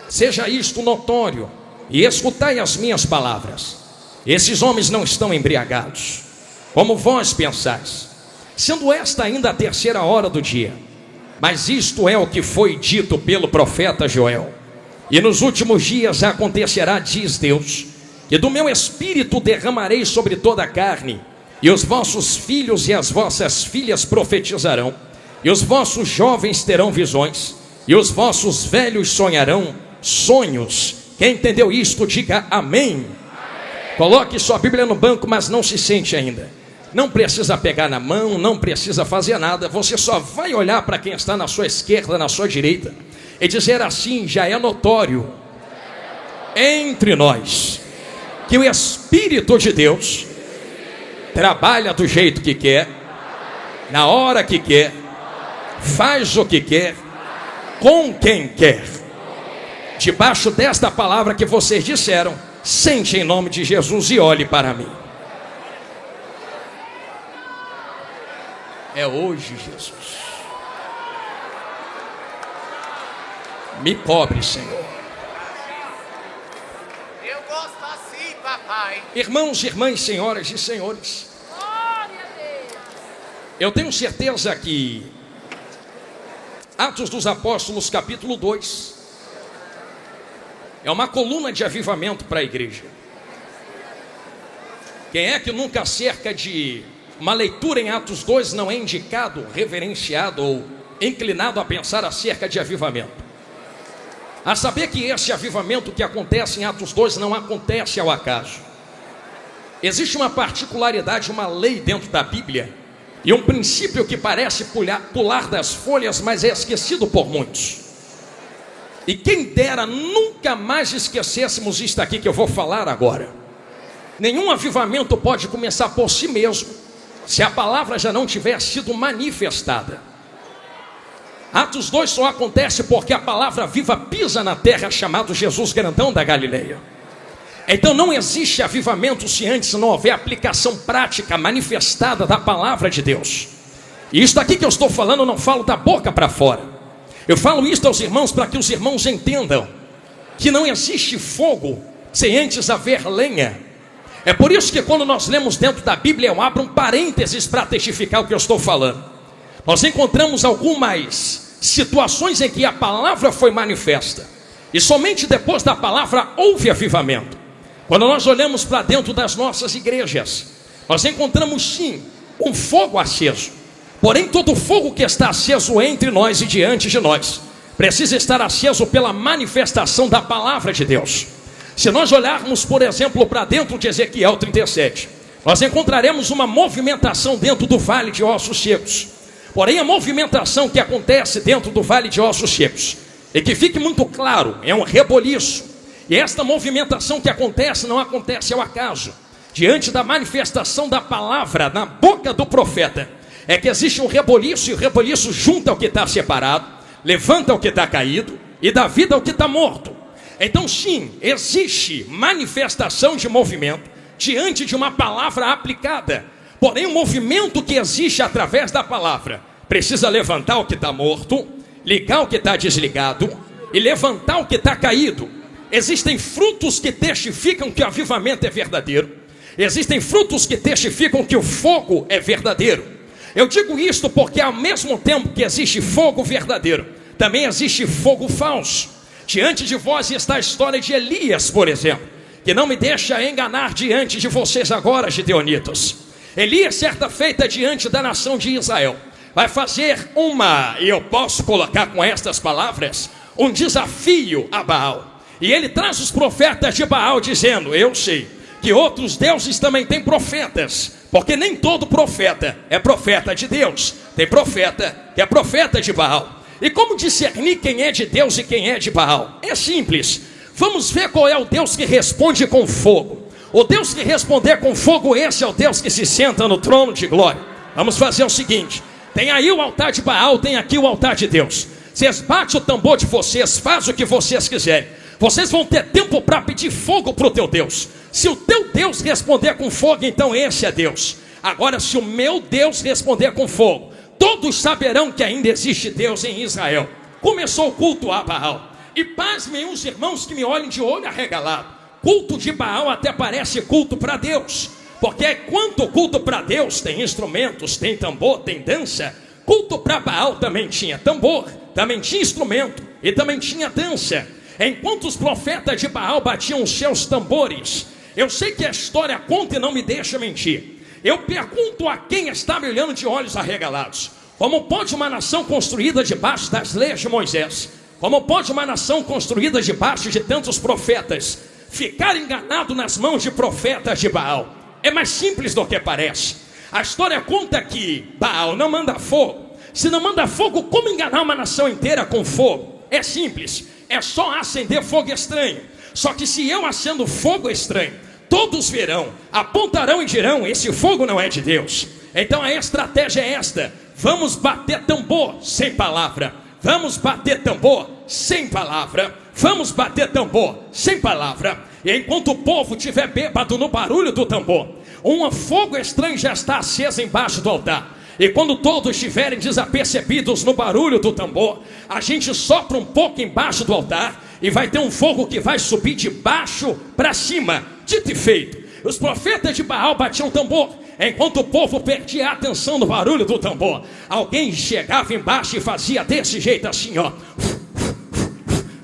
Seja isto notório, e escutai as minhas palavras. Esses homens não estão embriagados, como vós pensais, sendo esta ainda a 3ª hora do dia. Mas isto é o que foi dito pelo profeta Joel. E nos últimos dias acontecerá, diz Deus, que do meu espírito derramarei sobre toda a carne, e os vossos filhos e as vossas filhas profetizarão, e os vossos jovens terão visões, e os vossos velhos sonharão sonhos. Quem entendeu isto, diga amém. Amém. Coloque sua Bíblia no banco, mas não se sente ainda. Não precisa pegar na mão, não precisa fazer nada. Você só vai olhar para quem está na sua esquerda, na sua direita, e dizer assim: já é notório entre nós que o Espírito de Deus trabalha do jeito que quer, na hora que quer, faz o que quer, com quem quer. Debaixo desta palavra que vocês disseram, sente em nome de Jesus e olhe para mim. É hoje, Jesus. Me cobre, Senhor. Eu gosto assim, papai. Irmãos, irmãs, senhoras e senhores, eu tenho certeza que Atos dos Apóstolos, capítulo 2, é uma coluna de avivamento para a igreja. Quem é que nunca acerca de uma leitura em Atos 2 não é indicado, reverenciado ou inclinado a pensar acerca de avivamento? A saber que esse avivamento que acontece em Atos 2 não acontece ao acaso. Existe uma particularidade, uma lei dentro da Bíblia, e um princípio que parece pular das folhas, mas é esquecido por muitos. E quem dera nunca mais esquecêssemos isto aqui que eu vou falar agora. Nenhum avivamento pode começar por si mesmo, se a palavra já não tiver sido manifestada. Atos 2 só acontece porque a palavra viva pisa na terra, chamado Jesus Grandão da Galileia. Então não existe avivamento se antes não houver aplicação prática, manifestada da palavra de Deus. E isso aqui que eu estou falando, eu não falo da boca para fora. Eu falo isso aos irmãos para que os irmãos entendam que não existe fogo sem antes haver lenha. É por isso que quando nós lemos dentro da Bíblia, eu abro um parênteses para testificar o que eu estou falando. Nós encontramos algumas situações em que a palavra foi manifesta, e somente depois da palavra houve avivamento. Quando nós olhamos para dentro das nossas igrejas, nós encontramos sim um fogo aceso. Porém, todo fogo que está aceso entre nós e diante de nós precisa estar aceso pela manifestação da palavra de Deus. Se nós olharmos, por exemplo, para dentro de Ezequiel 37, nós encontraremos uma movimentação dentro do vale de ossos secos. Porém, a movimentação que acontece dentro do vale de ossos secos, e que fique muito claro, é um reboliço. E esta movimentação que acontece não acontece ao acaso. Diante da manifestação da palavra na boca do profeta, é que existe um reboliço, e o reboliço junta o que está separado, levanta o que está caído e dá vida ao que está morto. Então sim, existe manifestação de movimento diante de uma palavra aplicada. Porém, o movimento que existe através da palavra precisa levantar o que está morto, ligar o que está desligado e levantar o que está caído. Existem frutos que testificam que o avivamento é verdadeiro. Existem frutos que testificam que o fogo é verdadeiro. Eu digo isto porque ao mesmo tempo que existe fogo verdadeiro, também existe fogo falso. Diante de vós está a história de Elias, por exemplo, que não me deixa enganar diante de vocês agora, gideonitas. Elias, certa feita diante da nação de Israel, vai fazer e eu posso colocar com estas palavras, um desafio a Baal. E ele traz os profetas de Baal dizendo: eu sei que outros deuses também têm profetas, porque nem todo profeta é profeta de Deus. Tem profeta que é profeta de Baal. E como discernir quem é de Deus e quem é de Baal? É simples. Vamos ver qual é o Deus que responde com fogo. O Deus que responder com fogo, esse é o Deus que se senta no trono de glória. Vamos fazer o seguinte: tem aí o altar de Baal, tem aqui o altar de Deus. Vocês batem o tambor de vocês, fazem o que vocês quiserem. Vocês vão ter tempo para pedir fogo para o teu Deus. Se o teu Deus responder com fogo, então esse é Deus. Agora, se o meu Deus responder com fogo, todos saberão que ainda existe Deus em Israel. Começou o culto a Baal. E pasmem os irmãos que me olhem de olho arregalado. Culto de Baal até parece culto para Deus, porque enquanto o culto para Deus tem instrumentos, tem tambor, tem dança, culto para Baal também tinha tambor, também tinha instrumento e também tinha dança. Enquanto os profetas de Baal batiam os seus tambores, eu sei que a história conta e não me deixa mentir. Eu pergunto a quem está me olhando de olhos arregalados: como pode uma nação construída debaixo das leis de Moisés, como pode uma nação construída debaixo de tantos profetas ficar enganado nas mãos de profetas de Baal? É mais simples do que parece. A história conta que Baal não manda fogo. Se não manda fogo, como enganar uma nação inteira com fogo? É simples, é só acender fogo estranho. Só que se eu acendo fogo estranho, todos verão, apontarão e dirão: esse fogo não é de Deus. Então a estratégia é esta: vamos bater tambor sem palavra. Vamos bater tambor sem palavra. Vamos bater tambor sem palavra. E enquanto o povo estiver bêbado no barulho do tambor, um fogo estranho já está aceso embaixo do altar. E quando todos estiverem desapercebidos no barulho do tambor, a gente sopra um pouco embaixo do altar e vai ter um fogo que vai subir de baixo para cima. Dito e feito, os profetas de Baal batiam tambor. Enquanto o povo perdia a atenção no barulho do tambor, alguém chegava embaixo e fazia desse jeito assim, ó.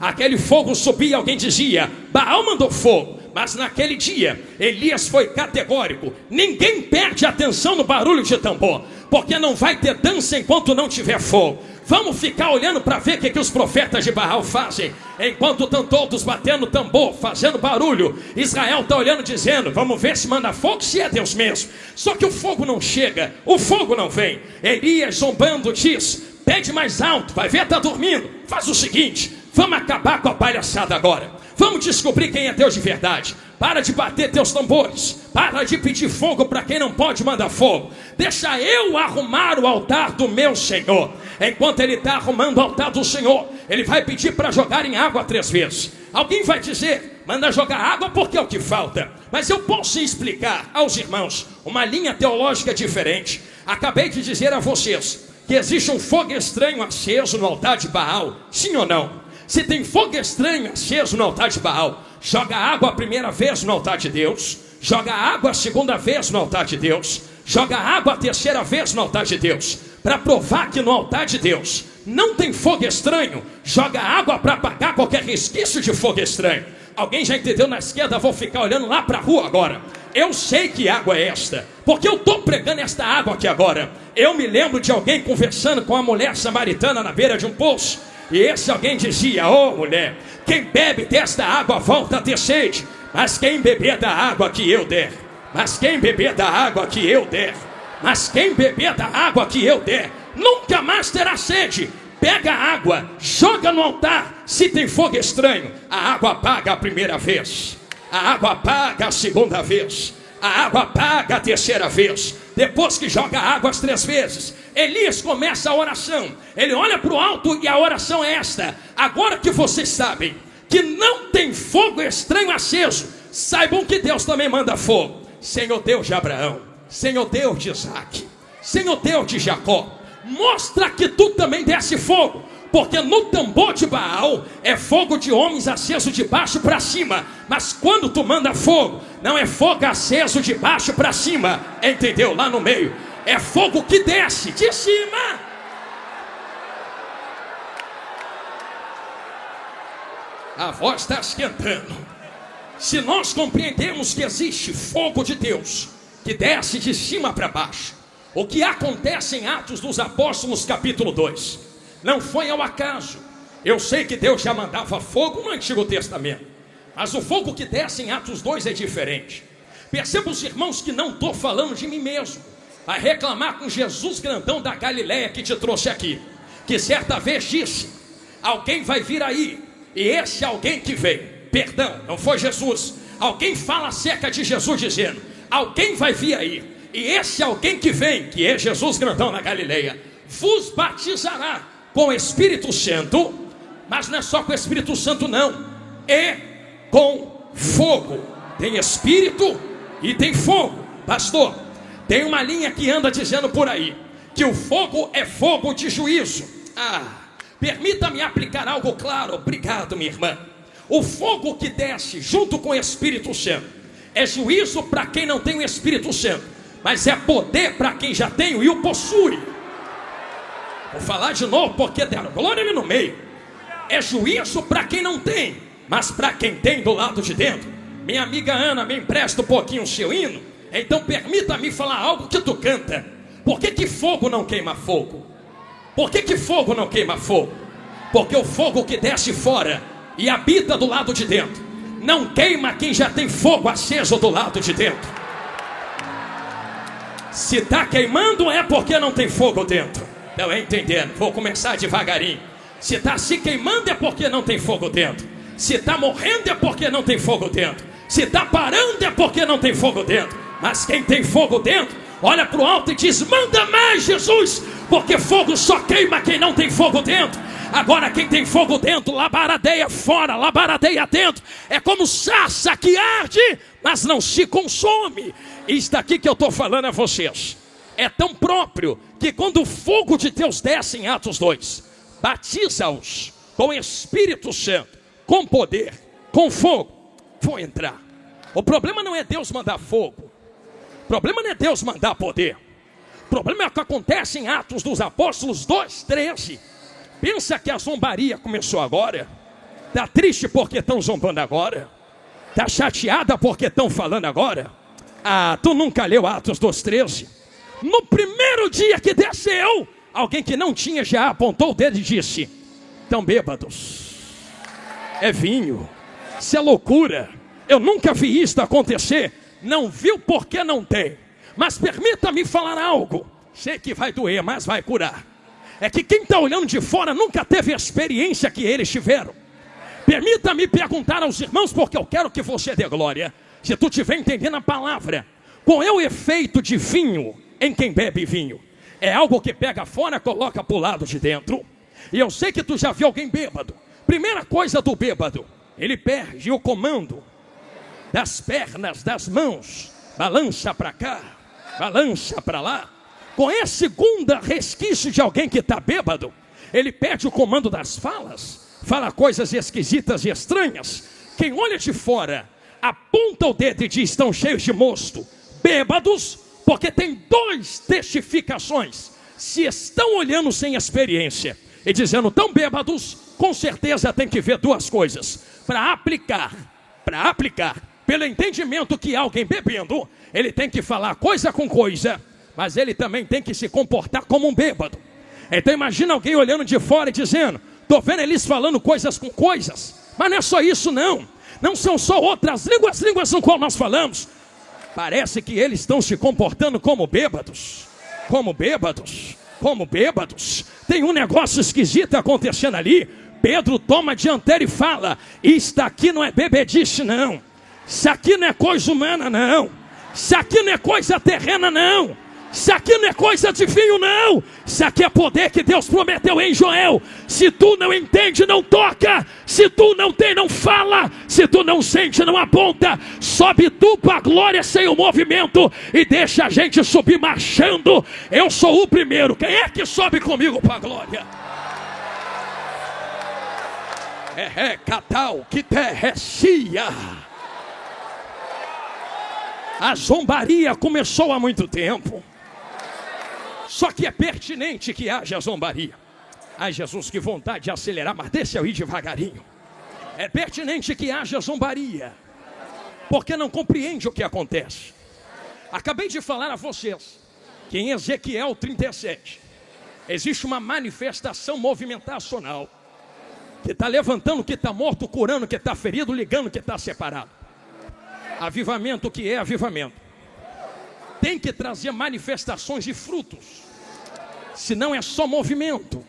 Aquele fogo subia, alguém dizia: Baal mandou fogo. Mas naquele dia, Elias foi categórico: ninguém perde atenção no barulho de tambor, porque não vai ter dança enquanto não tiver fogo. Vamos ficar olhando para ver o que os profetas de Baal fazem. Enquanto estão todos batendo tambor, fazendo barulho, Israel está olhando dizendo: vamos ver se manda fogo, se é Deus mesmo. Só que o fogo não chega, o fogo não vem. Elias, zombando, diz: pede mais alto, vai ver, está dormindo. Faz o seguinte, vamos acabar com a palhaçada agora. Vamos descobrir quem é Deus de verdade. Para de bater teus tambores. Para de pedir fogo para quem não pode mandar fogo. Deixa eu arrumar o altar do meu Senhor. Enquanto ele está arrumando o altar do Senhor, ele vai pedir para jogar em água 3 vezes. Alguém vai dizer: manda jogar água porque é o que falta. Mas eu posso explicar aos irmãos uma linha teológica diferente. Acabei de dizer a vocês que existe um fogo estranho aceso no altar de Baal. Sim ou não? Se tem fogo estranho aceso no altar de Baal, joga água a primeira vez no altar de Deus, joga água a segunda vez no altar de Deus, joga água a terceira vez no altar de Deus, para provar que no altar de Deus não tem fogo estranho. Joga água para apagar qualquer resquício de fogo estranho. Alguém já entendeu na esquerda? Vou ficar olhando lá para a rua agora. Eu sei que água é esta, porque eu estou pregando esta água aqui agora. Eu me lembro de alguém conversando com a mulher samaritana na beira de um poço. E esse alguém dizia: ô mulher, quem bebe desta água volta a ter sede, mas quem beber da água que eu der, mas quem beber da água que eu der, mas quem beber da água que eu der, nunca mais terá sede. Pega a água, joga no altar. Se tem fogo estranho, a água apaga a primeira vez, a água apaga a segunda vez, a água apaga a terceira vez. Depois que joga água as 3 vezes, Elias começa a oração. Ele olha para o alto e a oração é esta: agora que vocês sabem que não tem fogo estranho aceso, saibam que Deus também manda fogo. Senhor Deus de Abraão, Senhor Deus de Isaac, Senhor Deus de Jacó, mostra que tu também desce fogo. Porque no tambor de Baal é fogo de homens aceso de baixo para cima. Mas quando tu manda fogo, não é fogo aceso de baixo para cima. Entendeu? Lá no meio é fogo que desce de cima. A voz está esquentando. Se nós compreendemos que existe fogo de Deus que desce de cima para baixo, o que acontece em Atos dos Apóstolos capítulo 2 não foi ao acaso. Eu sei que Deus já mandava fogo no Antigo Testamento, mas o fogo que desce em Atos 2 é diferente. Perceba, os irmãos, que não estou falando de mim mesmo, a reclamar com Jesus grandão da Galileia que te trouxe aqui, que certa vez disse: alguém vai vir aí, e esse alguém que veio, perdão, não foi Jesus, alguém fala acerca de Jesus dizendo: alguém vai vir aí, e esse alguém que vem, que é Jesus grandão na Galileia, vos batizará com o Espírito Santo. Mas não é só com o Espírito Santo não, é com fogo. Tem Espírito e tem fogo. Pastor, tem uma linha que anda dizendo por aí que o fogo é fogo de juízo. Permita-me aplicar algo claro. Obrigado, minha irmã. O fogo que desce junto com o Espírito Santo é juízo para quem não tem o Espírito Santo, mas é poder para quem já tem e o possui. Vou falar de novo porque deram glória ali no meio. É juízo para quem não tem, mas para quem tem do lado de dentro. Minha amiga Ana, me empresta um pouquinho o seu hino. Então permita-me falar algo que tu canta. Por que fogo não queima fogo? Por que fogo não queima fogo? Porque o fogo que desce fora e habita do lado de dentro não queima quem já tem fogo aceso do lado de dentro. Se está queimando é porque não tem fogo dentro. Estão entendendo? Vou começar devagarinho. Se está se queimando é porque não tem fogo dentro. Se está morrendo é porque não tem fogo dentro. Se está parando é porque não tem fogo dentro. Mas quem tem fogo dentro, olha para o alto e diz: manda mais, Jesus, porque fogo só queima quem não tem fogo dentro. Agora quem tem fogo dentro, labaradeia fora, labaradeia dentro. É como sarça que arde, mas não se consome. Isso daqui que eu estou falando a vocês é tão próprio que quando o fogo de Deus desce em Atos 2, batiza-os com o Espírito Santo, com poder, com fogo, vão entrar. O problema não é Deus mandar fogo. O problema não é Deus mandar poder. O problema é o que acontece em Atos dos Apóstolos 2:13. Pensa que a zombaria começou agora? Está triste porque estão zombando agora? Está chateada porque estão falando agora? Ah, tu nunca leu Atos 2:13? No primeiro dia que desceu, alguém que não tinha já apontou o dedo e disse: estão bêbados. É vinho. Isso é loucura. Eu nunca vi isso acontecer. Não viu porque não tem. Mas permita-me falar algo. Sei que vai doer, mas vai curar. É que quem está olhando de fora nunca teve a experiência que eles tiveram. Permita-me perguntar aos irmãos, porque eu quero que você dê glória. Se tu estiver entendendo a palavra, qual é o efeito de vinho em quem bebe vinho? É algo que pega fora, coloca para o lado de dentro. E eu sei que tu já viu alguém bêbado. Primeira coisa do bêbado, ele perde o comando das pernas, das mãos. Balança para cá, balança para lá. Com esse segundo resquício de alguém que está bêbado, ele perde o comando das falas, fala coisas esquisitas e estranhas. Quem olha de fora, aponta o dedo e diz: estão cheios de mosto, bêbados, porque tem duas testificações. Se estão olhando sem experiência e dizendo tão bêbados, com certeza tem que ver duas coisas. Para aplicar, pelo entendimento que alguém bebendo, ele tem que falar coisa com coisa, mas ele também tem que se comportar como um bêbado. Então imagina alguém olhando de fora e dizendo: estou vendo eles falando coisas com coisas. Mas não é só isso não. Não são só outras línguas no qual nós falamos. Parece que eles estão se comportando como bêbados. Tem um negócio esquisito acontecendo ali. Pedro toma a dianteira e fala: isso aqui não é bebedice não. Isso aqui não é coisa humana não. Isso aqui não é coisa terrena não. Isso aqui não é coisa de vinho não. Isso aqui é poder que Deus prometeu em Joel. Se tu não entende, não toca. Se tu não tem, não fala. Se tu não sente, não aponta. Sobe tu para a glória sem o movimento e deixa a gente subir marchando. Eu sou o primeiro. Quem é que sobe comigo para a glória? Catal que terrecia. A zombaria começou há muito tempo. Só que é pertinente que haja zombaria. Ai, Jesus, que vontade de acelerar, mas deixa eu ir devagarinho. É pertinente que haja zombaria, porque não compreende o que acontece. Acabei de falar a vocês que em Ezequiel 37 existe uma manifestação movimentacional que está levantando o que está morto, curando o que está ferido, ligando o que está separado. Avivamento, o que é avivamento? Tem que trazer manifestações de frutos, senão é só movimento.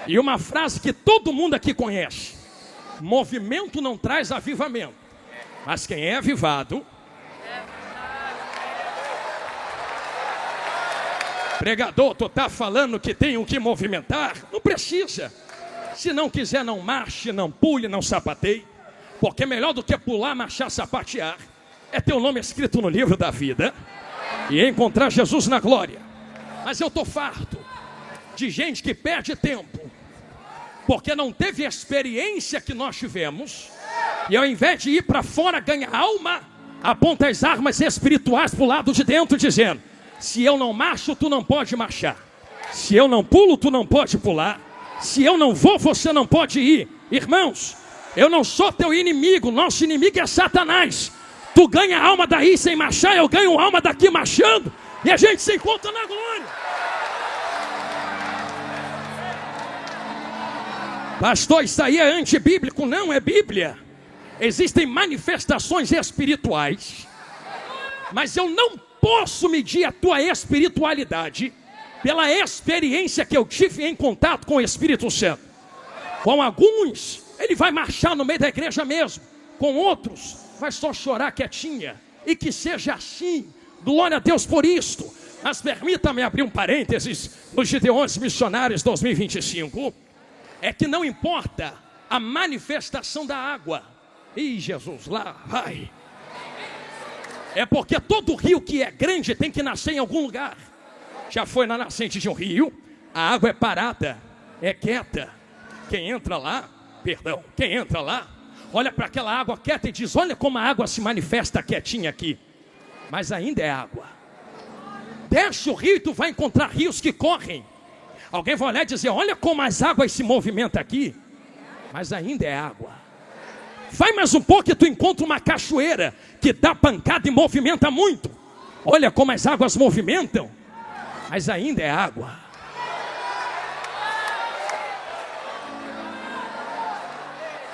E uma frase que todo mundo aqui conhece: movimento não traz avivamento, mas quem é avivado. Pregador, tu está falando que tem o que movimentar? Não precisa. Se não quiser, não marche, não pule, não sapateie, porque melhor do que pular, marchar, sapatear é ter o nome escrito no livro da vida e encontrar Jesus na glória. Mas eu estou farto de gente que perde tempo Porque não teve a experiência que nós tivemos. E ao invés de ir para fora ganhar alma, aponta as armas espirituais para o lado de dentro, dizendo: se eu não marcho, tu não pode marchar. Se eu não pulo, tu não pode pular. Se eu não vou, você não pode ir. Irmãos, eu não sou teu inimigo. Nosso inimigo é Satanás. Tu ganha alma daí sem marchar, eu ganho alma daqui marchando. E a gente se encontra na glória. Pastor, isso aí é antibíblico. Não é Bíblia. Existem manifestações espirituais, mas eu não posso medir a tua espiritualidade pela experiência que eu tive em contato com o Espírito Santo. Com alguns, ele vai marchar no meio da igreja mesmo. Com outros, vai só chorar quietinha. E que seja assim. Glória a Deus por isto. Mas permita-me abrir um parênteses nos Gideões Missionários 2025. É que não importa a manifestação da água. Ih, Jesus, lá vai. É porque todo rio que é grande tem que nascer em algum lugar. Já foi na nascente de um rio, a água é parada, é quieta. Quem entra lá, olha para aquela água quieta e diz: olha como a água se manifesta quietinha aqui. Mas ainda é água. Desce o rio e tu vai encontrar rios que correm. Alguém vai olhar e dizer: olha como as águas se movimentam aqui. Mas ainda é água. Vai mais um pouco e tu encontra uma cachoeira que dá pancada e movimenta muito. Olha como as águas movimentam. Mas ainda é água.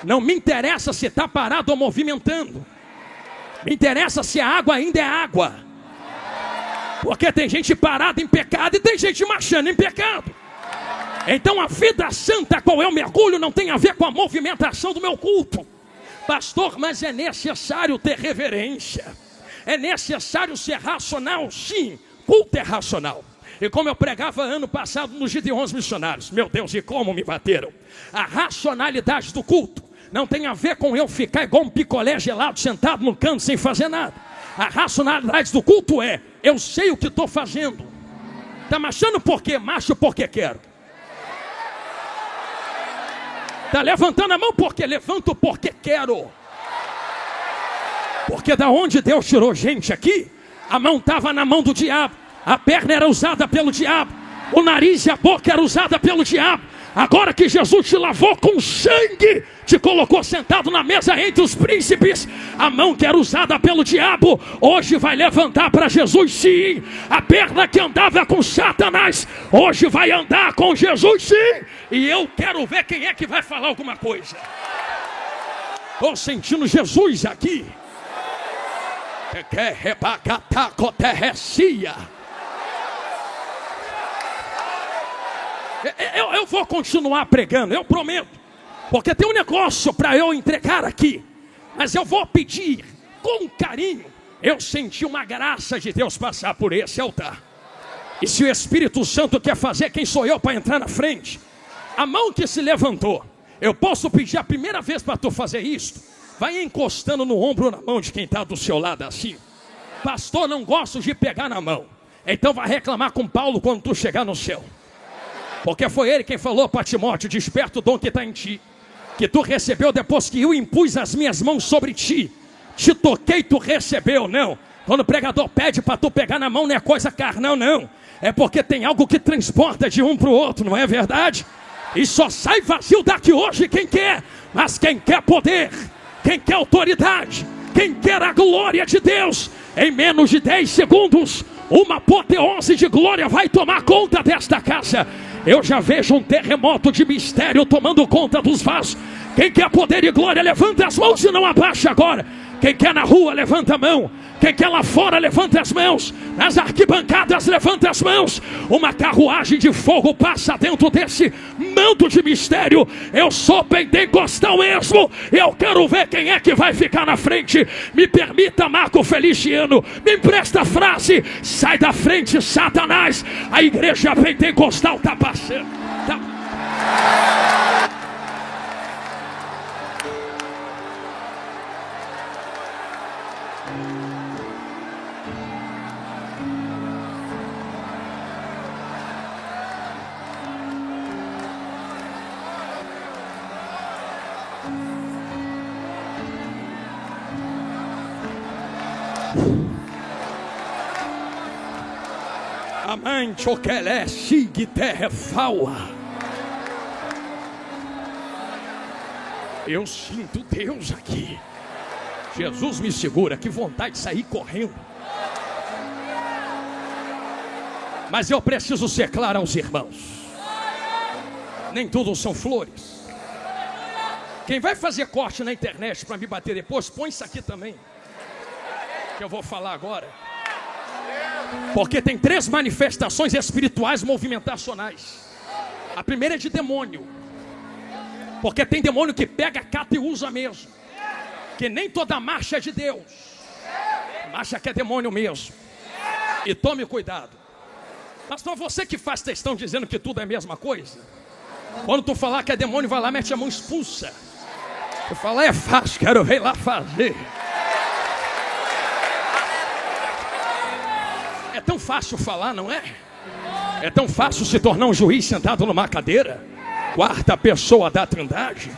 Não me interessa se está parado ou movimentando. Me interessa se a água ainda é água. Porque tem gente parada em pecado e tem gente marchando em pecado. Então a vida santa, qual é o mergulho, não tem a ver com a movimentação do meu culto. Pastor, mas é necessário ter reverência. É necessário ser racional, sim. Culto é racional. E como eu pregava ano passado nos Gideões Missionários, meu Deus, e como me bateram. A racionalidade do culto não tem a ver com eu ficar igual um picolé gelado sentado no canto sem fazer nada. A racionalidade do culto é: eu sei o que estou fazendo. Está marchando por quê? Marcho porque quero. Está levantando a mão porque levanto porque quero. Porque da onde Deus tirou gente aqui, a mão estava na mão do diabo, a perna era usada pelo diabo, o nariz e a boca era usada pelo diabo. Agora que Jesus te lavou com sangue, te colocou sentado na mesa entre os príncipes, a mão que era usada pelo diabo, hoje vai levantar para Jesus sim. A perna que andava com Satanás, hoje vai andar com Jesus sim. E eu quero ver quem é que vai falar alguma coisa. Estou sentindo Jesus aqui. Eu vou continuar pregando, eu prometo. Porque tem um negócio para eu entregar aqui. Mas eu vou pedir com carinho. Eu senti uma graça de Deus passar por esse altar. E se o Espírito Santo quer fazer, quem sou eu para entrar na frente? A mão que se levantou, eu posso pedir a primeira vez para tu fazer isso? Vai encostando no ombro, na mão de quem está do seu lado assim. Pastor, não gosto de pegar na mão. Então vai reclamar com Paulo quando tu chegar no céu. Porque foi ele quem falou para Timóteo: desperta o dom que está em ti, que tu recebeu depois que eu impus as minhas mãos sobre ti. Te toquei, tu recebeu. Não, quando o pregador pede para tu pegar na mão, não é coisa carnal, não. É porque tem algo que transporta de um para o outro, não é verdade? E só sai vazio daqui hoje quem quer. Mas quem quer poder, quem quer autoridade, quem quer a glória de Deus, em menos de 10 segundos, uma apoteose de glória vai tomar conta desta casa. Eu já vejo um terremoto de mistério tomando conta dos vasos. Quem quer poder e glória, levanta as mãos e não abaixa agora. Quem quer na rua, levanta a mão. Quem quer lá fora, levanta as mãos. Nas arquibancadas, levanta as mãos. Uma carruagem de fogo passa dentro desse manto de mistério. Eu sou pentecostal mesmo. Eu quero ver quem é que vai ficar na frente. Me permita, Marco Feliciano, me empresta a frase: sai da frente, Satanás. A igreja pentecostal está passando. Amante o que é sigue terra faua. Eu sinto Deus aqui. Jesus me segura, que vontade de sair correndo. Mas eu preciso ser claro aos irmãos. Nem tudo são flores. Quem vai fazer corte na internet para me bater depois, põe isso aqui também, que eu vou falar agora. Porque tem 3 manifestações espirituais movimentacionais. A primeira é de demônio. Porque tem demônio que pega, cata e usa mesmo. Que nem toda marcha é de Deus. Marcha que é demônio mesmo. E tome cuidado. Pastor, você que faz textão dizendo que tudo é a mesma coisa. Quando tu falar que é demônio, vai lá, mete a mão, expulsa. Tu fala, é fácil, quero ver lá fazer. É tão fácil falar, não é? É tão fácil se tornar um juiz sentado numa cadeira, 4ª pessoa da Trindade.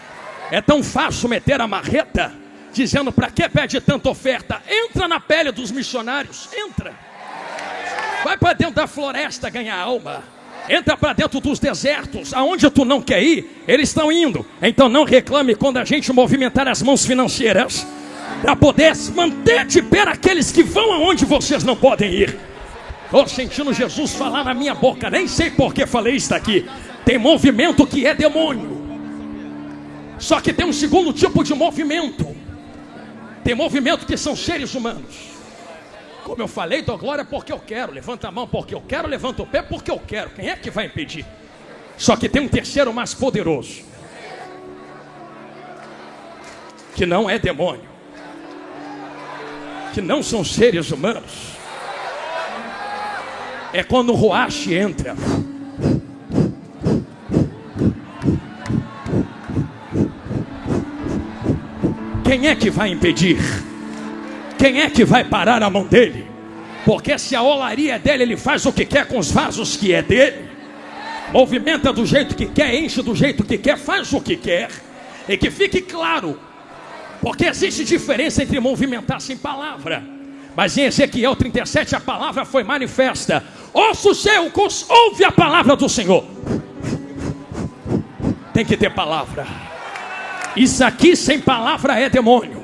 É tão fácil meter a marreta, dizendo para que pede tanta oferta. Entra na pele dos missionários, entra. Vai para dentro da floresta ganhar alma. Entra para dentro dos desertos, aonde tu não quer ir, eles estão indo. Então não reclame quando a gente movimentar as mãos financeiras para poder manter de pé aqueles que vão aonde vocês não podem ir. Estou sentindo Jesus falar na minha boca, nem sei por que falei isso aqui. Tem movimento que é demônio. Só que tem um segundo tipo de movimento. Tem movimento que são seres humanos. Como eu falei, dou glória porque eu quero. Levanta a mão porque eu quero, levanta o pé porque eu quero. Quem é que vai impedir? Só que tem um terceiro mais poderoso, que não é demônio, que não são seres humanos. É quando o Ruach entra. Quem é que vai impedir? Quem é que vai parar a mão dele? Porque se a olaria é dele, ele faz o que quer com os vasos que é dele. Movimenta do jeito que quer, enche do jeito que quer, faz o que quer. E que fique claro, porque existe diferença entre movimentar sem palavra. Mas em Ezequiel 37 a palavra foi manifesta. Ouça o céu, ouve a palavra do Senhor. Tem que ter palavra. Isso aqui sem palavra é demônio.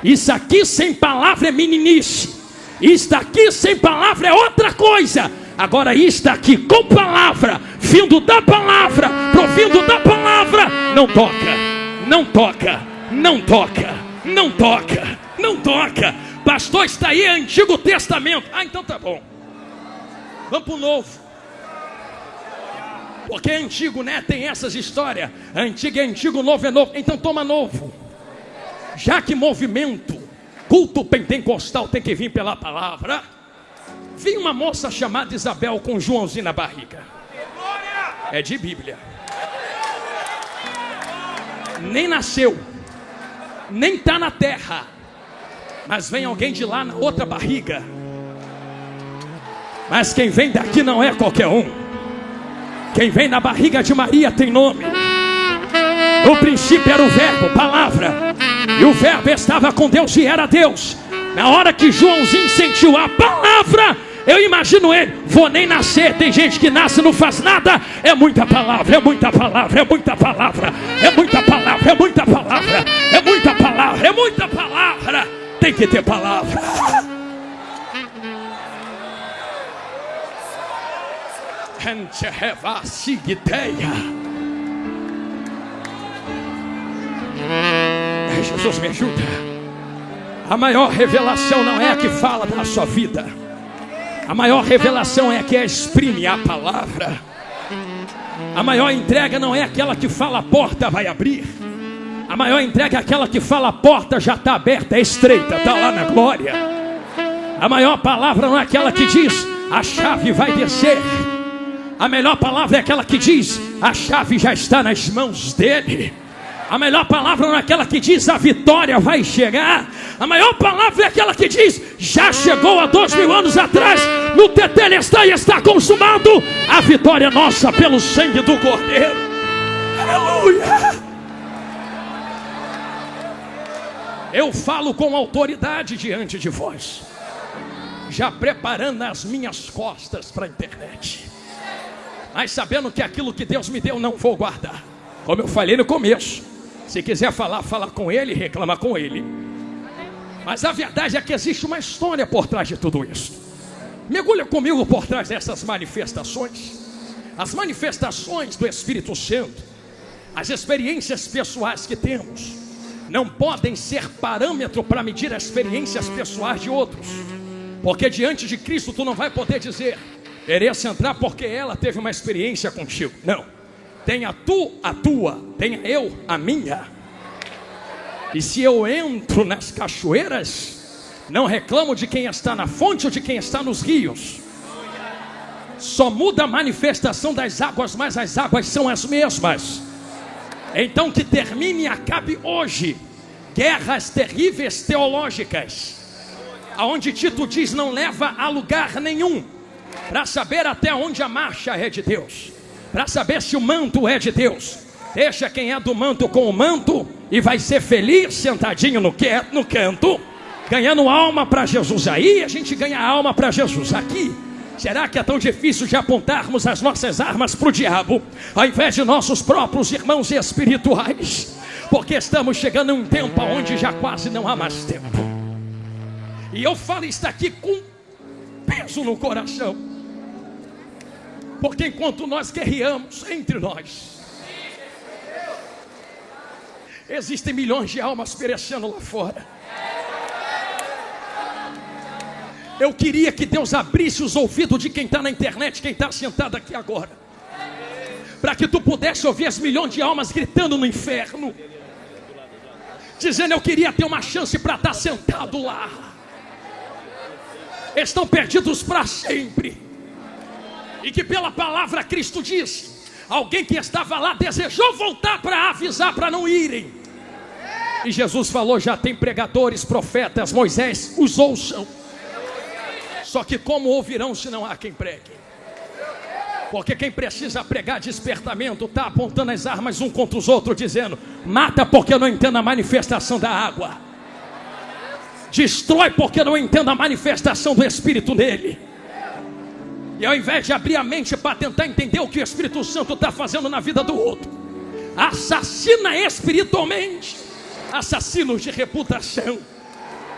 Isso aqui sem palavra é meninice. Isto aqui sem palavra é outra coisa. Agora isto aqui com palavra, vindo da palavra, provindo da palavra, não toca, não toca, não toca, não toca, não toca. Pastor, está aí Antigo Testamento. Ah, então tá bom. Vamos para o Novo. Porque é antigo, né? Tem essas histórias. Antigo é antigo, novo é novo. Então toma novo. Já que movimento, culto pentecostal tem que vir pela palavra. Vi uma moça chamada Isabel com Joãozinho na barriga. É de Bíblia. Nem nasceu, nem está na terra. Mas vem alguém de lá na outra barriga. Mas quem vem daqui não é qualquer um. Quem vem na barriga de Maria tem nome. No princípio era o verbo, palavra. E o verbo estava com Deus e era Deus. Na hora que Joãozinho sentiu a palavra, eu imagino ele, vou nem nascer. Tem gente que nasce e não faz nada. É muita palavra, é muita palavra, é muita palavra. É muita palavra, é muita palavra. É muita palavra, é muita palavra. Tem que ter palavra. Jesus me ajuda. A maior revelação não é a que fala da sua vida. A maior revelação é a que exprime a palavra. A maior entrega não é aquela que fala a porta vai abrir. A maior entrega é aquela que fala a porta já está aberta, é estreita, está lá na glória. A maior palavra não é aquela que diz a chave vai descer. A melhor palavra é aquela que diz a chave já está nas mãos dele. A melhor palavra não é aquela que diz a vitória vai chegar. A maior palavra é aquela que diz já chegou há 2000 anos atrás. No tetelestai está consumado. A vitória é nossa pelo sangue do Cordeiro. Aleluia. Eu falo com autoridade diante de vós. já preparando as minhas costas para a internet. Mas sabendo que aquilo que Deus me deu não vou guardar. Como eu falei no começo, se quiser falar, fala com ele, reclama com ele. Mas a verdade é que existe uma história por trás de tudo isso. Mergulha comigo por trás dessas manifestações. As manifestações do Espírito Santo, as experiências pessoais que temos, não podem ser parâmetro para medir as experiências pessoais de outros. Porque diante de Cristo tu não vai poder dizer: mereço entrar porque ela teve uma experiência contigo. Não, tenha tu a tua, tenha eu a minha. E se eu entro nas cachoeiras, não reclamo de quem está na fonte ou de quem está nos rios. Só muda a manifestação das águas, mas as águas são as mesmas. Então que termine e acabe hoje guerras terríveis teológicas, aonde Tito diz não leva a lugar nenhum, para saber até onde a marcha é de Deus, para saber se o manto é de Deus. Deixa quem é do manto com o manto e vai ser feliz sentadinho no canto, ganhando alma para Jesus. Aí a gente ganha alma para Jesus. Aqui, será que é tão difícil de apontarmos as nossas armas para o diabo, ao invés de nossos próprios irmãos espirituais? Porque estamos chegando em um tempo onde já quase não há mais tempo. E eu falo isso aqui com peso no coração, porque enquanto nós guerreamos entre nós, existem milhões de almas perecendo lá fora. Eu queria que Deus abrisse os ouvidos de quem está na internet, quem está sentado aqui agora, para que tu pudesse ouvir as milhões de almas gritando no inferno, dizendo: eu queria ter uma chance para estar sentado lá. Estão perdidos para sempre. E que pela palavra Cristo disse: alguém que estava lá desejou voltar para avisar para não irem. E Jesus falou: já tem pregadores, profetas, Moisés, os ouçam. Só que como ouvirão se não há quem pregue? Porque quem precisa pregar despertamento está apontando as armas um contra os outros, dizendo: mata porque eu não entendo a manifestação da água, destrói porque eu não entendo a manifestação do Espírito nele. E ao invés de abrir a mente para tentar entender o que o Espírito Santo está fazendo na vida do outro, assassina espiritualmente, assassinos de reputação,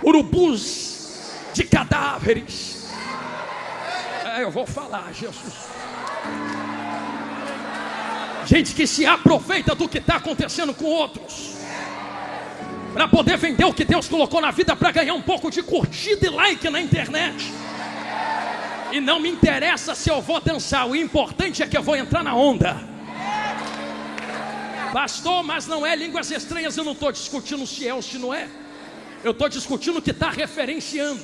urubus de cadáveres. Eu vou falar, Jesus. Gente que se aproveita do que está acontecendo com outros, para poder vender o que Deus colocou na vida, para ganhar um pouco de curtida e like na internet. E não me interessa se eu vou dançar, o importante é que eu vou entrar na onda. Pastor, mas não é línguas estranhas. Eu não estou discutindo se é ou se não é. Eu estou discutindo o que está referenciando.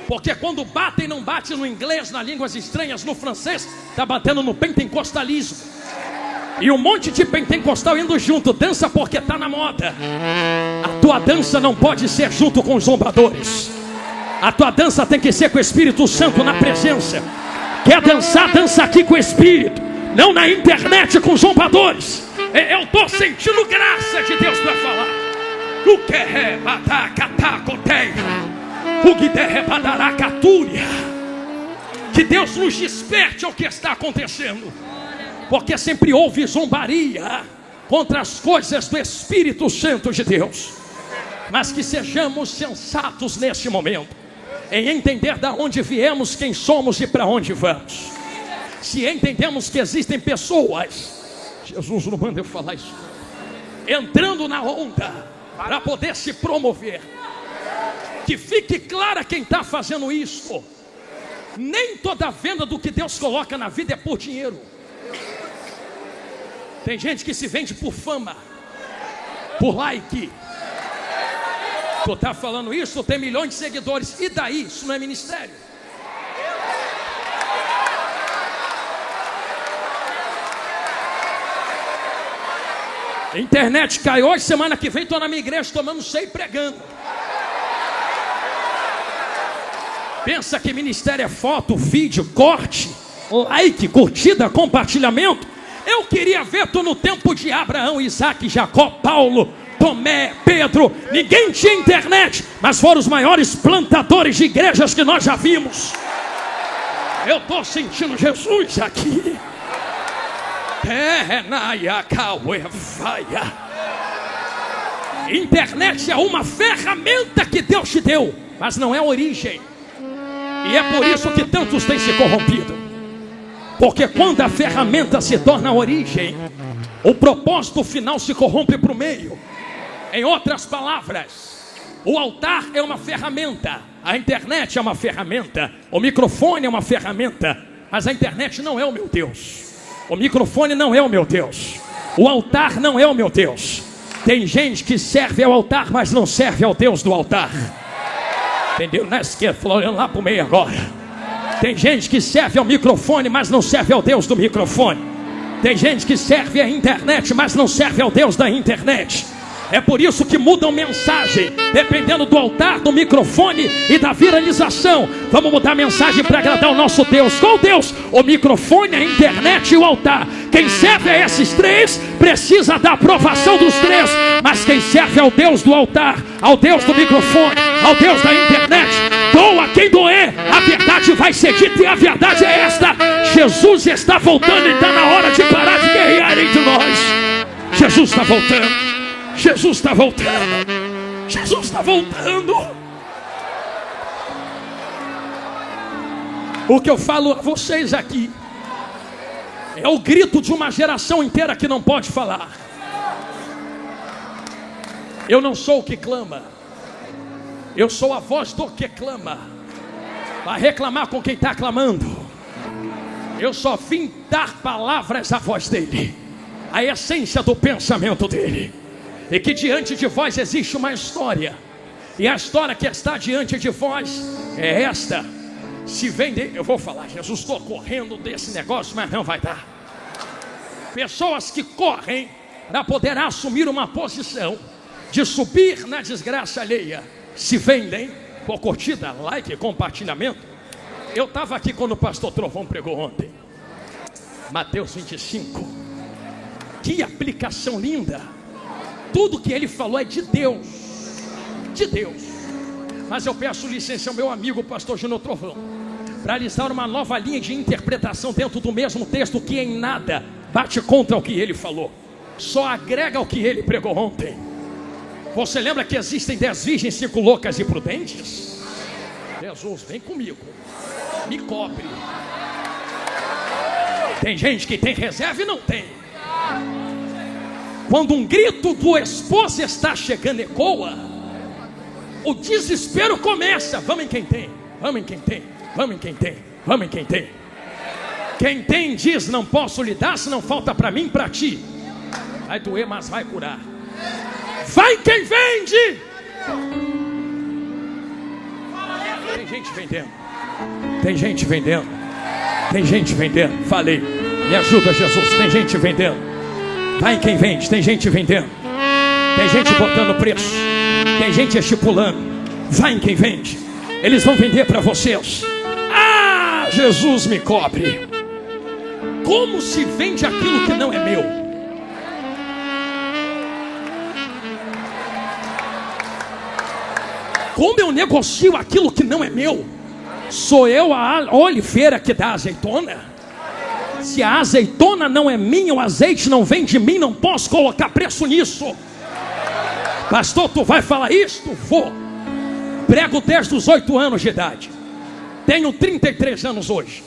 Porque quando batem, não bate no inglês, nas línguas estranhas, no francês, está batendo no pentecostalismo. E um monte de pentecostal indo junto, dança porque está na moda. A tua dança não pode ser junto com os zombadores. A tua dança tem que ser com o Espírito Santo na presença. Quer dançar, dança aqui com o Espírito, não na internet com zombadores. Eu estou sentindo graça de Deus para falar. O que é que Deus nos desperte ao que está acontecendo, porque sempre houve zombaria contra as coisas do Espírito Santo de Deus. Mas que sejamos sensatos nesse momento, em entender de onde viemos, quem somos e para onde vamos. Se entendemos que existem pessoas, Jesus não manda eu falar isso, entrando na onda para poder se promover, que fique clara quem está fazendo isso. Nem toda venda do que Deus coloca na vida é por dinheiro. Tem gente que se vende por fama, por like. Tu está falando isso, tem milhões de seguidores, e daí? Isso não é ministério. Internet cai hoje, semana que vem estou na minha igreja tomando ceia e pregando. Pensa que ministério é foto, vídeo, corte, like, curtida, compartilhamento? Eu queria ver tu no tempo de Abraão, Isaac, Jacó, Paulo, Tomé, Pedro, ninguém tinha internet, mas foram os maiores plantadores de igrejas que nós já vimos. Eu estou sentindo Jesus aqui. Internet é uma ferramenta que Deus te deu, mas não é a origem. E é por isso que tantos têm se corrompido. Porque quando a ferramenta se torna a origem, o propósito final se corrompe para o meio. Em outras palavras, o altar é uma ferramenta, a internet é uma ferramenta, o microfone é uma ferramenta, mas a internet não é o meu Deus. O microfone não é o meu Deus. O altar não é o meu Deus. Tem gente que serve ao altar, mas não serve ao Deus do altar. Entendeu? Na esquerda, olhando lá para o meio agora. Tem gente que serve ao microfone, mas não serve ao Deus do microfone. Tem gente que serve à internet, mas não serve ao Deus da internet. É por isso que mudam mensagem, dependendo do altar, do microfone e da viralização. Vamos mudar a mensagem para agradar o nosso Deus. Qual Deus? O microfone, a internet e o altar. Quem serve a esses três precisa da aprovação dos três. Mas quem serve ao Deus do altar, ao Deus do microfone, ao Deus da internet, doa quem doer. A verdade vai ser dita e a verdade é esta: Jesus está voltando e está na hora de parar de guerrear entre nós. Jesus está voltando. Jesus está voltando. Jesus está voltando. O que eu falo a vocês aqui é o grito de uma geração inteira que não pode falar. Eu não sou o que clama, eu sou a voz do que clama. Vai reclamar com quem está clamando. Eu só vim dar palavras à voz dele, a essência do pensamento dele. E que diante de vós existe uma história. E a história que está diante de vós é esta. Se vende, eu vou falar, Jesus, estou correndo desse negócio, mas não vai dar. Pessoas que correm para poder assumir uma posição de subir na desgraça alheia, se vendem por curtida, like, compartilhamento. Eu estava aqui quando o pastor Trovão pregou ontem, Mateus 25. Que aplicação linda. Tudo que ele falou é de Deus. De Deus. Mas eu peço licença ao meu amigo pastor Júnior Trovão para lhes dar uma nova linha de interpretação dentro do mesmo texto, que em nada bate contra o que ele falou, só agrega ao que ele pregou ontem. Você lembra que existem 10 virgens, 5 loucas e prudentes? Jesus, vem comigo, me cobre. Tem gente que tem reserva e não tem. Quando um grito do esposo está chegando ecoa, o desespero começa. Vamos em quem tem, vamos em quem tem, vamos em quem tem, vamos em quem tem. Quem tem diz: não posso lhe dar, se não falta para mim, para ti. Vai doer, mas vai curar. Vai quem vende. Tem gente vendendo. Tem gente vendendo. Tem gente vendendo. Falei, me ajuda, Jesus. Tem gente vendendo. Vai quem vende, tem gente vendendo. Tem gente botando preço. Tem gente estipulando. Vai em quem vende. Eles vão vender para vocês. Ah, Jesus me cobre. Como se vende aquilo que não é meu? Como eu negocio aquilo que não é meu? Sou eu a oliveira que dá azeitona? Se a azeitona não é minha, o azeite não vem de mim, não posso colocar preço nisso. Pastor, tu vai falar isto? Vou. Prego desde os 8 anos de idade. Tenho 33 anos hoje.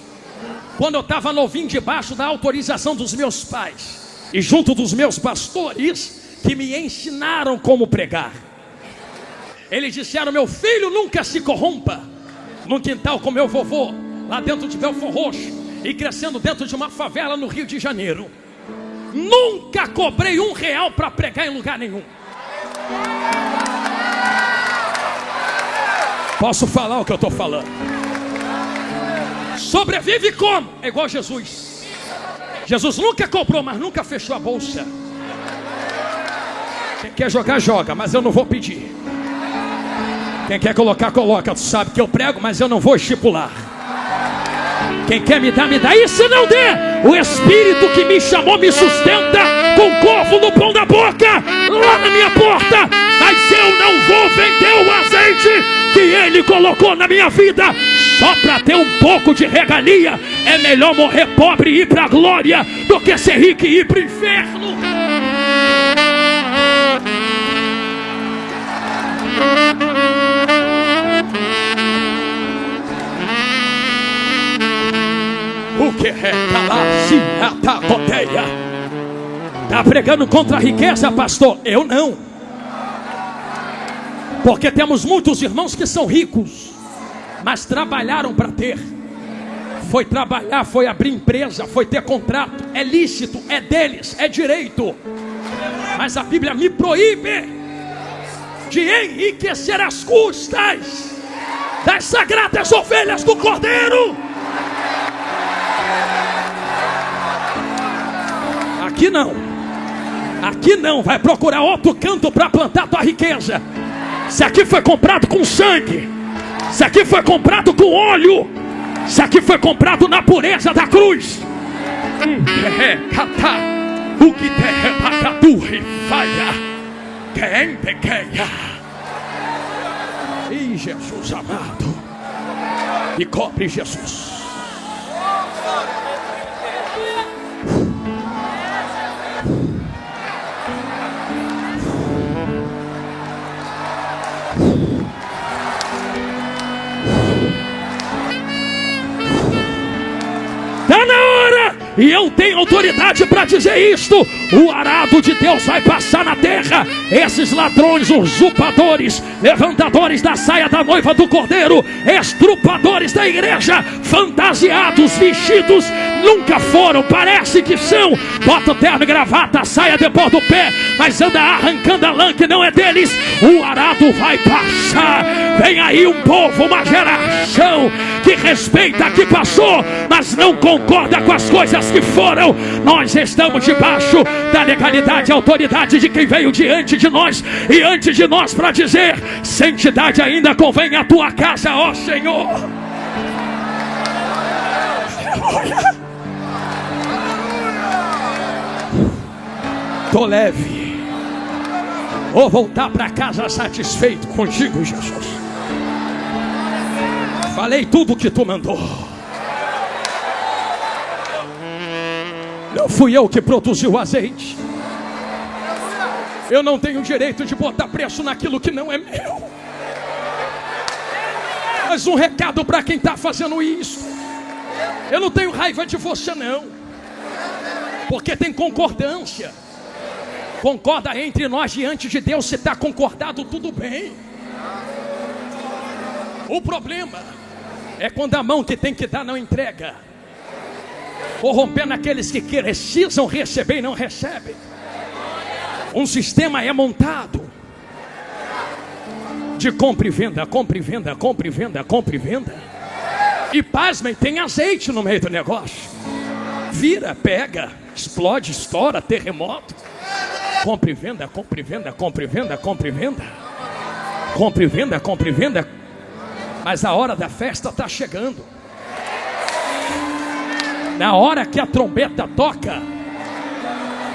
Quando eu estava novinho, debaixo da autorização dos meus pais e junto dos meus pastores, que me ensinaram como pregar. Eles disseram: meu filho, nunca se corrompa. Num quintal com meu vovô, lá dentro de Belfor Roxo, e crescendo dentro de uma favela no Rio de Janeiro, nunca cobrei R$1 para pregar em lugar nenhum. Posso falar o que eu estou falando? Sobrevive como? É igual Jesus. Jesus nunca cobrou, mas nunca fechou a bolsa. Quem quer jogar, joga, mas eu não vou pedir. Quem quer colocar, coloca. Tu sabe que eu prego, mas eu não vou estipular. Quem quer me dar, me dá. E se não der, o Espírito que me chamou me sustenta com corvo no pão da boca, lá na minha porta. Mas eu não vou vender o azeite que Ele colocou na minha vida só para ter um pouco de regalia. É melhor morrer pobre e ir para a glória do que ser rico e ir para o inferno. O que é Calaciatacoteia? Está pregando contra a riqueza, pastor? Eu não. Porque temos muitos irmãos que são ricos, mas trabalharam para ter. Foi trabalhar, foi abrir empresa, foi ter contrato. É lícito, é deles, é direito. Mas a Bíblia me proíbe de enriquecer as custas das sagradas ovelhas do Cordeiro. Aqui não. Aqui não. Vai procurar outro canto para plantar tua riqueza. Se aqui foi comprado com sangue, se aqui foi comprado com óleo, se aqui foi comprado na pureza da cruz. O que e Jesus amado, e cobre Jesus. Está na hora, e eu tenho autoridade para dizer isto: o arado de Deus vai passar na terra. Esses ladrões, usurpadores, levantadores da saia da noiva do Cordeiro, estrupadores da igreja, fantasiados, vestidos, nunca foram, parece que são. Bota o terno e gravata, a saia depois do pé, mas anda arrancando a lã que não é deles. O arado vai passar. Vem aí um povo, uma geração que respeita, que passou, mas não concorda com as coisas que foram. Nós estamos debaixo da legalidade e autoridade de quem veio diante de nós e antes de nós para dizer: santidade ainda convém à tua casa, ó Senhor. Aleluia. Tô leve. Vou voltar para casa satisfeito contigo, Jesus. Falei tudo o que tu mandou. Não fui eu que produzi o azeite. Eu não tenho direito de botar preço naquilo que não é meu. Mas um recado para quem está fazendo isso: eu não tenho raiva de você não, porque tem concordância. Concorda entre nós diante de Deus. Se está concordado, tudo bem. O problema é quando a mão que tem que dar não entrega, corrompendo aqueles que precisam receber e não recebem. Um sistema é montado de compra e venda, compra e venda, compra e venda, compra e venda. E pasmem, tem azeite no meio do negócio. Vira, pega, explode, estoura, terremoto. Compra e venda, compra e venda, compra e venda, compra e venda. Compra e venda, compra e venda. Mas a hora da festa está chegando. Na hora que a trombeta toca,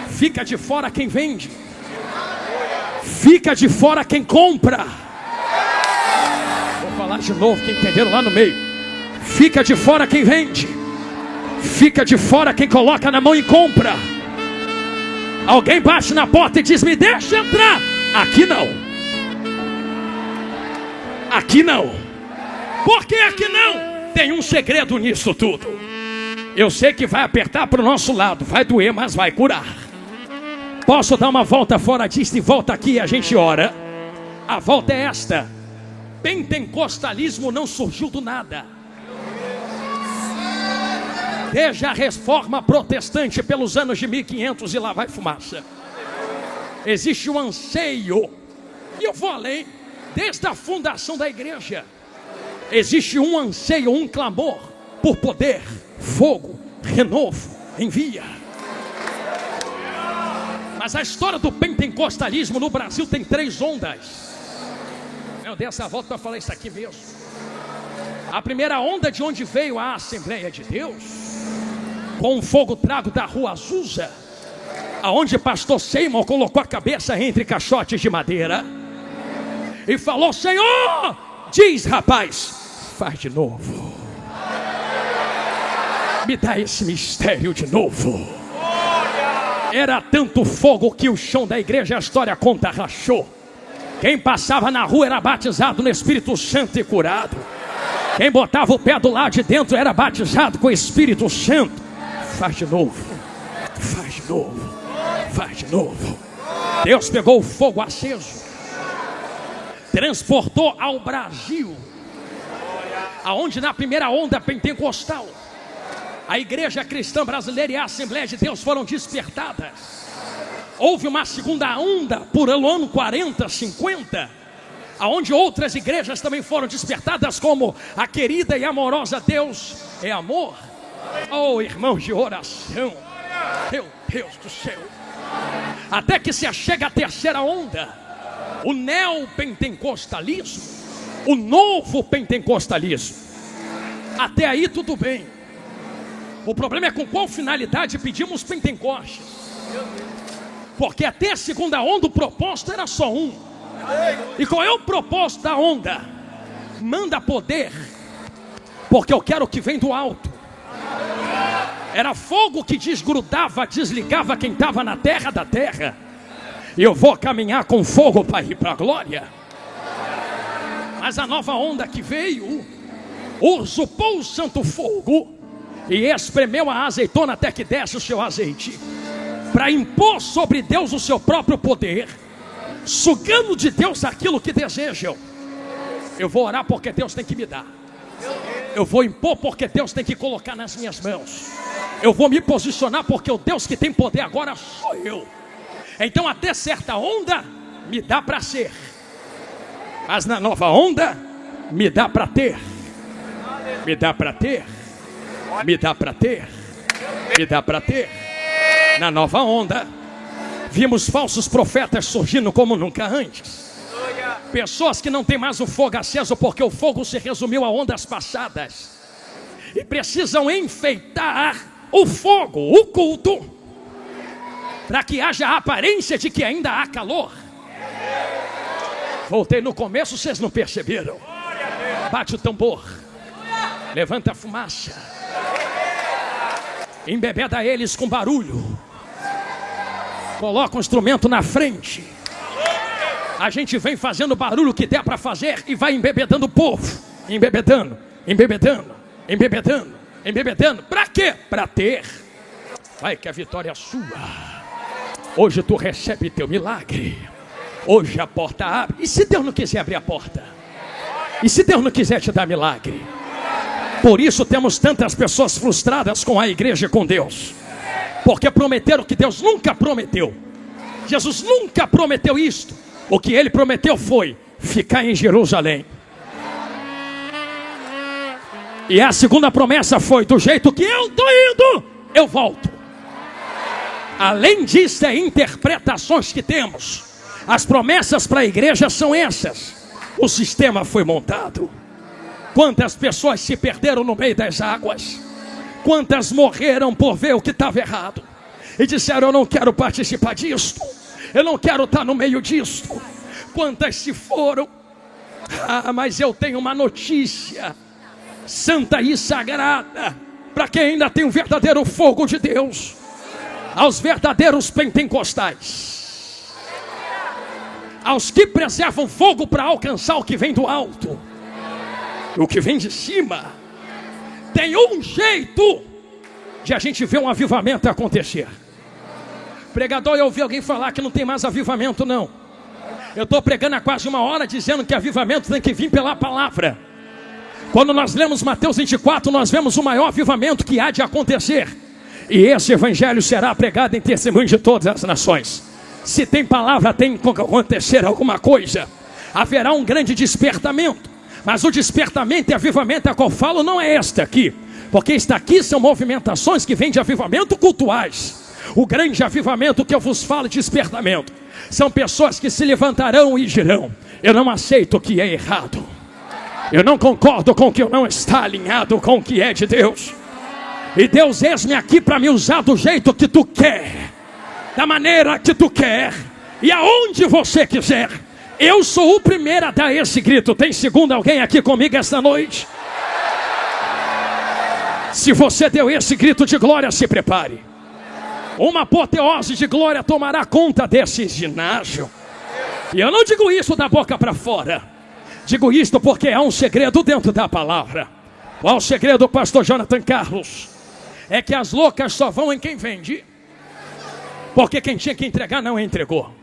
fica de fora quem vende, fica de fora quem compra. Vou falar de novo, quem entenderam lá no meio. Fica de fora quem vende, fica de fora quem coloca na mão e compra. Alguém bate na porta e diz: me deixa entrar. Aqui não. Aqui não. Por que aqui não? Tem um segredo nisso tudo. Eu sei que vai apertar para o nosso lado, vai doer, mas vai curar. Posso dar uma volta fora disso e volta aqui e a gente ora? A volta é esta: pentecostalismo não surgiu do nada. Desde a reforma protestante pelos anos de 1500 e lá vai fumaça. Existe um anseio, e eu vou além, desde a fundação da igreja. Existe um anseio, um clamor por poder, fogo, renovo, envia. Mas a história do pentecostalismo no Brasil tem 3 ondas. Eu dei essa volta para falar isso aqui mesmo. A primeira onda de onde veio a Assembleia de Deus, com um fogo trago da rua Azusa, aonde pastor Seymour colocou a cabeça entre caixotes de madeira e falou: Senhor, diz rapaz, faz de novo, me dá esse mistério de novo. Era tanto fogo que o chão da igreja, a história conta, rachou. Quem passava na rua era batizado no Espírito Santo e curado. Quem botava o pé do lado de dentro era batizado com o Espírito Santo. Faz de novo, faz de novo, faz de novo. Deus pegou o fogo aceso, transportou ao Brasil, aonde na primeira onda pentecostal a igreja cristã brasileira e a Assembleia de Deus foram despertadas. Houve uma segunda onda por ano 40, 50, aonde outras igrejas também foram despertadas, como a querida e amorosa Deus é Amor. Oh, irmãos de oração, meu Deus do céu. Até que se achega a terceira onda, o neopentecostalismo, o novo pentecostalismo. Até aí tudo bem. O problema é com qual finalidade pedimos Pentecostes. Porque até a segunda onda o propósito era só um. E qual é o propósito da onda? Manda poder, porque eu quero o que vem do alto. Era fogo que desgrudava, desligava quem estava na terra da terra. E eu vou caminhar com fogo para ir para a glória. Mas a nova onda que veio usurpou o santo fogo e espremeu a azeitona até que desce o seu azeite, para impor sobre Deus o seu próprio poder, sugando de Deus aquilo que desejam. Eu vou orar porque Deus tem que me dar. Eu vou impor porque Deus tem que colocar nas minhas mãos. Eu vou me posicionar porque o Deus que tem poder agora sou eu. Então até certa onda me dá para ser, mas na nova onda me dá para ter. Me dá para ter. Me dá para ter. Me dá para ter. Na nova onda vimos falsos profetas surgindo como nunca antes. Pessoas que não têm mais o fogo aceso, porque o fogo se resumiu a ondas passadas, e precisam enfeitar o fogo, o culto, para que haja a aparência de que ainda há calor. Voltei no começo, vocês não perceberam. Bate o tambor, levanta a fumaça, embebeda eles com barulho, coloca o instrumento na frente. A gente vem fazendo o barulho que der para fazer e vai embebedando o povo, embebedando, embebedando, embebedando, embebedando. Para quê? Para ter. Vai que a vitória é sua. Hoje tu recebe teu milagre. Hoje a porta abre. E se Deus não quiser abrir a porta? E se Deus não quiser te dar milagre? Por isso temos tantas pessoas frustradas com a igreja e com Deus, porque prometeram que Deus nunca prometeu. Jesus nunca prometeu isto. O que ele prometeu foi ficar em Jerusalém. E a segunda promessa foi: do jeito que eu estou indo, eu volto. Além disso, é interpretações que temos. As promessas para a igreja são essas. O sistema foi montado. Quantas pessoas se perderam no meio das águas? Quantas morreram por ver o que estava errado e disseram: eu não quero participar disso, eu não quero estar no meio disso. Quantas se foram? Mas eu tenho uma notícia santa e sagrada para quem ainda tem o verdadeiro fogo de Deus, aos verdadeiros pentecostais, aos que preservam fogo para alcançar o que vem do alto, o que vem de cima. Tem um jeito de a gente ver um avivamento acontecer. Pregador, eu ouvi alguém falar que não tem mais avivamento. Não, eu estou pregando há quase uma hora dizendo que avivamento tem que vir pela palavra. Quando nós lemos Mateus 24, nós vemos o maior avivamento que há de acontecer, e esse evangelho será pregado em testemunho de todas as nações. Se tem palavra, tem que acontecer alguma coisa. Haverá um grande despertamento, mas o despertamento e avivamento a qual falo não é este aqui, porque este aqui são movimentações que vêm de avivamento cultuais. O grande avivamento que eu vos falo, despertamento, são pessoas que se levantarão e dirão: eu não aceito o que é errado, Eu não concordo com o que não está alinhado com o que é de Deus. E Deus, eis-me aqui para me usar do jeito que tu quer, da maneira que tu quer e aonde você quiser. Eu sou o primeiro a dar esse grito. Tem segundo alguém aqui comigo esta noite? Se você deu esse grito de glória, se prepare. Uma apoteose de glória tomará conta desse ginásio. E eu não digo isso da boca para fora. Digo isto porque há um segredo dentro da palavra. Qual o segredo, pastor Jonathan Carlos? É que as loucas só vão em quem vende. Porque quem tinha que entregar não entregou.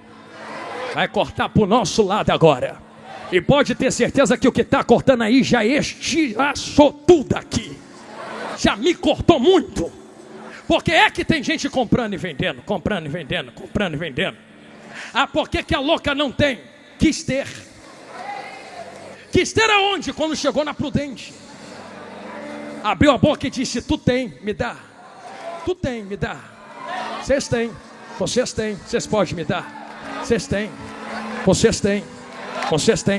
Vai cortar para o nosso lado agora. E pode ter certeza que o que está cortando aí já estilhaçou tudo aqui. Já me cortou muito. Porque é que tem gente comprando e vendendo, comprando e vendendo, comprando e vendendo. Ah, por que a louca não tem? Quis ter. Quis ter aonde? Quando chegou na Prudente. Abriu a boca e disse: tu tem, me dá. Tu tem, me dá. Vocês têm, vocês podem me dar. Vocês têm,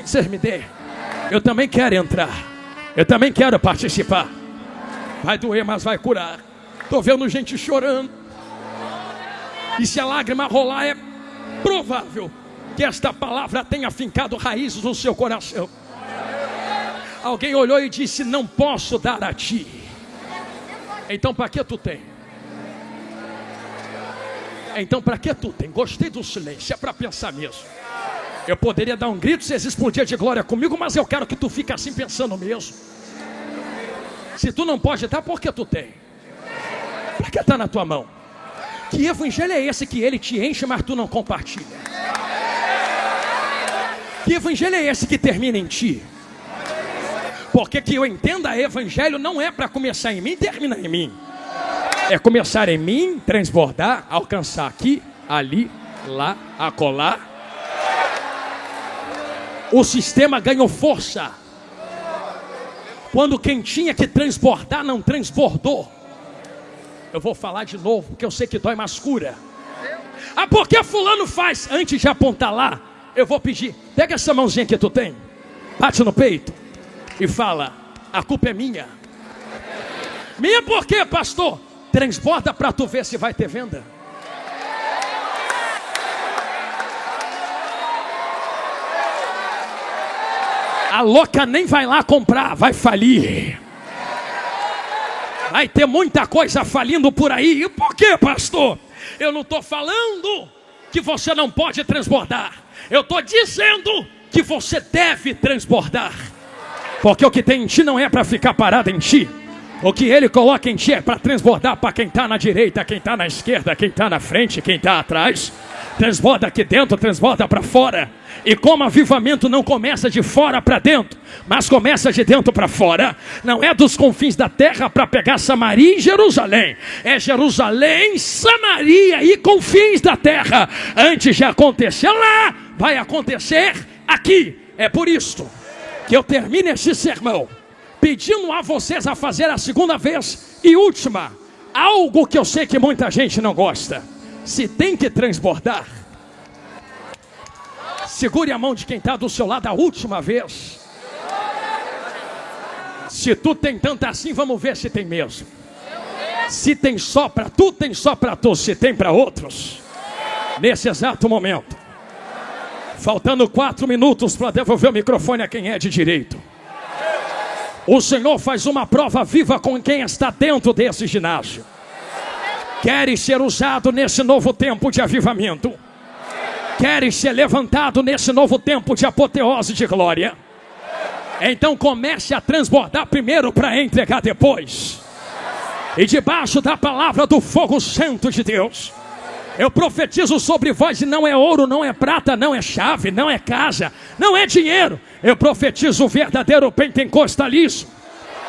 vocês me dê. Eu também quero entrar. Eu também quero participar. Vai doer, mas vai curar. Estou vendo gente chorando. E se a lágrima rolar, é provável que esta palavra tenha fincado raízes no seu coração. Alguém olhou e disse: não posso dar a ti. Então para que tu tem? Então para que tu tem? Gostei do silêncio, é para pensar mesmo. Eu poderia dar um grito, vocês explodiam de glória comigo, mas eu quero que tu fique assim pensando mesmo. Se tu não pode dar, por que tu tem? Para que está na tua mão? Que evangelho é esse que ele te enche, mas tu não compartilha? Que evangelho é esse que termina em ti? Porque que eu entenda, evangelho não é para começar em mim e terminar em mim. É começar em mim, transbordar, alcançar aqui, ali, lá, acolá. O sistema ganhou força quando quem tinha que transbordar não transbordou. Eu vou falar de novo, porque eu sei que dói, mas cura. Ah, porque fulano faz? Antes de apontar lá, eu vou pedir: pega essa mãozinha que tu tem, bate no peito e fala: a culpa é minha. Minha por quê, pastor? Transborda para tu ver se vai ter venda. A louca nem vai lá comprar, vai falir. Vai ter muita coisa falindo por aí. E por quê, pastor? Eu não estou falando que você não pode transbordar. Eu estou dizendo que você deve transbordar. Porque o que tem em ti não é para ficar parado em ti. O que ele coloca em ti é para transbordar para quem está na direita, quem está na esquerda, quem está na frente, quem está atrás. Transborda aqui dentro, transborda para fora. E como avivamento não começa de fora para dentro, mas começa de dentro para fora, não é dos confins da terra para pegar Samaria e Jerusalém. É Jerusalém, Samaria e confins da terra. Antes de acontecer lá, vai acontecer aqui. É por isto que eu termino esse sermão pedindo a vocês a fazer a segunda vez e última algo que eu sei que muita gente não gosta. Se tem que transbordar, segure a mão de quem está do seu lado a última vez. Se tu tem tanto assim, vamos ver se tem mesmo. Se tem só para tu, tem só para tu. Se tem para outros, nesse exato momento, faltando 4 minutos para devolver o microfone a quem é de direito, o Senhor faz uma prova viva com quem está dentro desse ginásio. Queres ser usado nesse novo tempo de avivamento? Queres ser levantado nesse novo tempo de apoteose de glória? Então comece a transbordar primeiro para entregar depois. E debaixo da palavra do fogo santo de Deus, eu profetizo sobre vós, e não é ouro, não é prata, não é chave, não é casa, não é dinheiro. Eu profetizo o verdadeiro pentecostalismo.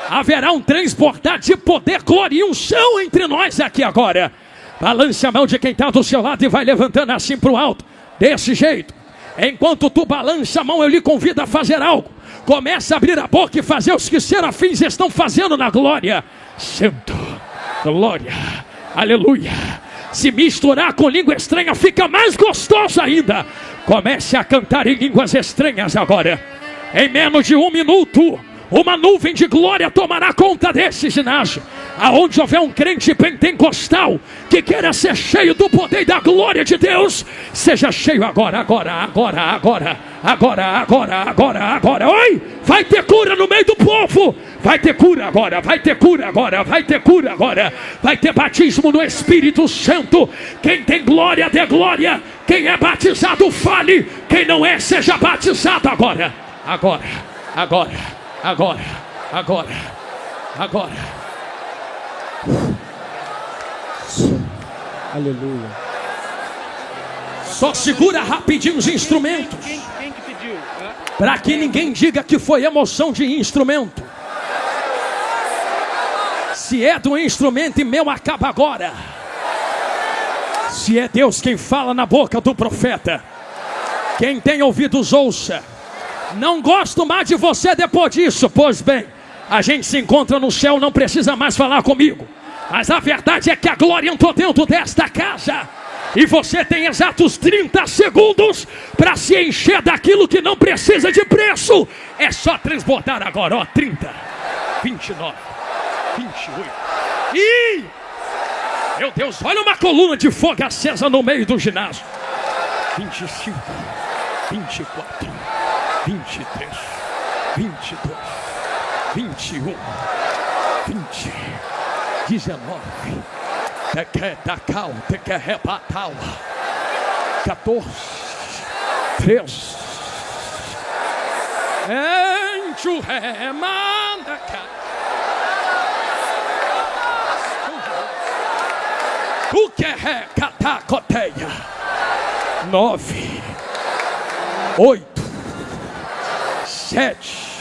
Haverá um transbordar de poder, glória e unção entre nós aqui agora. Balance a mão de quem está do seu lado e vai levantando assim para o alto, desse jeito. Enquanto tu balança a mão, eu lhe convido a fazer algo. Começa a abrir a boca e fazer os que serafins estão fazendo na glória. Santo, glória, aleluia. Se misturar com língua estranha fica mais gostoso ainda. Comece a cantar em línguas estranhas agora. Em menos de 1 minuto, uma nuvem de glória tomará conta desse ginásio. Aonde houver um crente pentecostal que queira ser cheio do poder e da glória de Deus, seja cheio agora. Oi! Vai ter cura no meio do povo. Vai ter cura agora. Vai ter batismo no Espírito Santo. Quem tem glória, dê glória. Quem é batizado, fale. Quem não é, seja batizado agora. Agora. Aleluia. Só segura rapidinho os instrumentos, Quem que pediu? para que ninguém diga que foi emoção de instrumento. Se é do instrumento e meu, acaba agora. Se é Deus quem fala na boca do profeta, quem tem ouvidos ouça. Não gosto mais de você depois disso. Pois bem, a gente se encontra no céu, não precisa mais falar comigo. Mas a verdade é que a glória entrou dentro desta casa. E você tem exatos 30 segundos para se encher daquilo que não precisa de preço. É só transbordar agora, ó. 30, 29, 28. Ih! Meu Deus, olha uma coluna de fogo acesa no meio do ginásio. 25, 24, 23, 22, 21, 20, 19. Tequetacal, tequerrebatal. 14, 13. Enxurremanda. O que é catacoteia? 9, 8, 7.